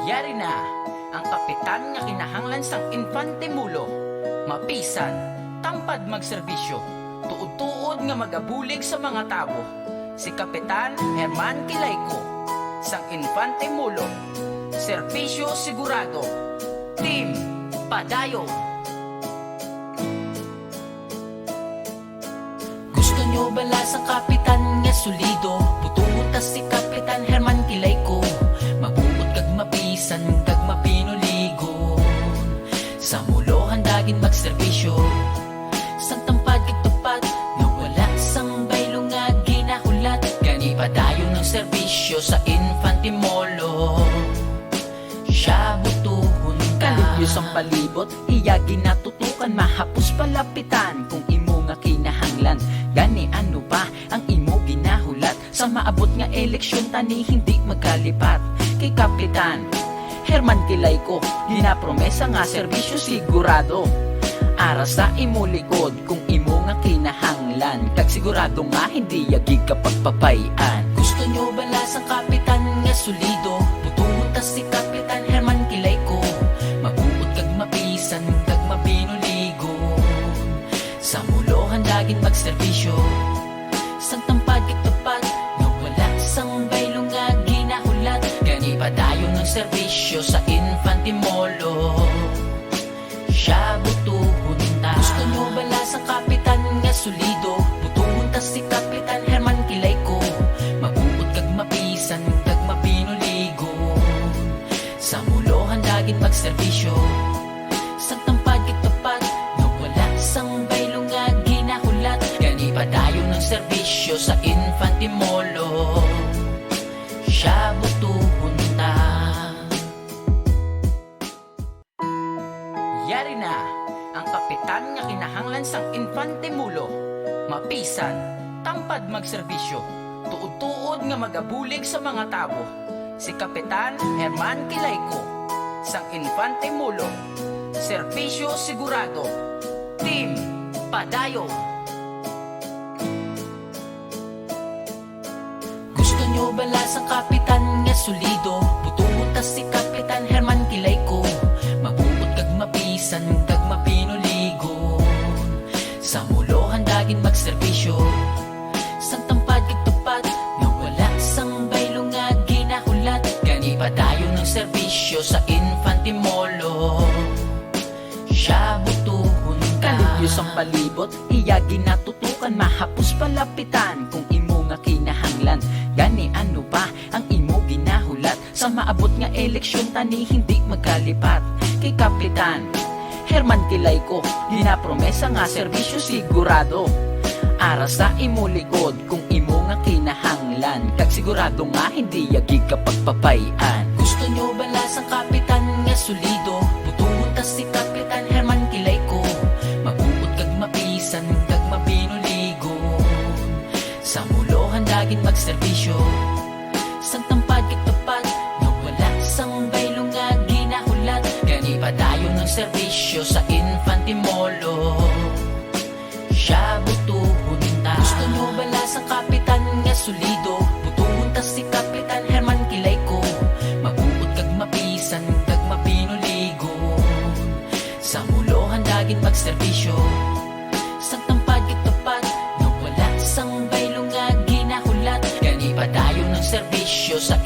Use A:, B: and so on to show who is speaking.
A: Yari na ang kapitan nga kinahanglan sang Infante Mulo, mapisan, tampad magserbisyo, tuod-tuod nga magabulig sa mga tabo. Si Kapitan Herman Kilayko, sang Infante Mulo, serbisyo sigurado, Team Padayon. Gusto nyo bala sa kapitan nga solido, butuot si Kapitan Herman Kilayko, mabuot kag mapisan kag mapinuligon. Sa mulo handagin magserbisyo, sang tampad kag tupad, nawala sang baylo nga ginahulat. Gani padayon ng serbisyo sa Infante Molo, siya butuhon ka. Kalibyos ang palibot, iya ginatutukan, mahapos palapitan kung imo nga kinahanglan. Gani ano ba ang imo ginahulat, sa maabot nga eleksyon tani hindi magkalipat. Kay Kapitan Herman Kilayko, ginapromesa nga serbisyo sigurado, ara sa imo likod kung imo nga kinahanglan, kag sigurado nga hindi yagig kapag papayan. Gusto nyo bala sa kapitan nga solido, butuot si Kapitan Herman Kilayko, mabuot kag mapisan kag mapinuligon. Sa mulo handagin magserbisyo, sang tampad kag tupad, nawala sang baylo nga ginahulat. Gani padayon ng serbisyo sa Infante Molo, siya butuhon ta. Gusto nyo bala sa kapitan nga solido, butuhon ta si Kapitan Herman Kilayko, mabuot kag mapisan kag mapinuligon. Sa mulo handagin magserbisyo, sang tampad kag tupad, nawala sang baylo nga ginahulat. Gani padayon ng serbisyo sa Infante Molo, siya butuhon ta. Yari na ang kapitan nga kinahanglan sang Infante Mulo, mapisan, tampad magserbisyo, tuod-tuod nga magabulig sa mga tabo. Si Kapitan Herman Kilayko, sang Infante Mulo, serbisyo sigurado, Team Padayon. Gusto nyo bala sa kapitan nga solido, butuot si Kapitan Herman Kilayko, mabuot kag mapisan kag mapinuligon. Sa mulo handagin magserbisyo, sang tampad kag tupad, nawala sang baylo nga ginahulat. Gani padayon ng serbisyo sa Infante Molo, siya butuhon ka. Kalibyos ang palibot, iya ginatutukan, mahapos palapitan kung imo nga kinahanglan. Gani ano ba ang imo ginahulat, sa maabot nga eleksyon tani hindi magkalipat. Kay Kapitan Herman Kilayko, ginapromesa nga serbisyo sigurado, ara sa imo likod kung imo nga kinahanglan, kag sigurado nga hindi yagig kapag papayan. Gusto nyo bala sa kapitan nga solido, butuot si Kapitan Herman Kilayko, mabuot kag mapisan kag mapinuligon. Sa mulo handagin magserbisyo, sang tampad kag tupad, nawala sang baylo nga ginahulat. Gani padayon ng serbisyo sa Infante Molo, siya butuhon ta. Gusto nyo bala sa kapitan nga solido, butuhon ta si Kapitan Herman Kilayko, mabuot kag mapisan kag mapinuligon. Sa mulo handagin magserbisyo, sang tampad kag tupad, nawala sang baylo nga ginahulat. Gani padayon ng serbisyo sa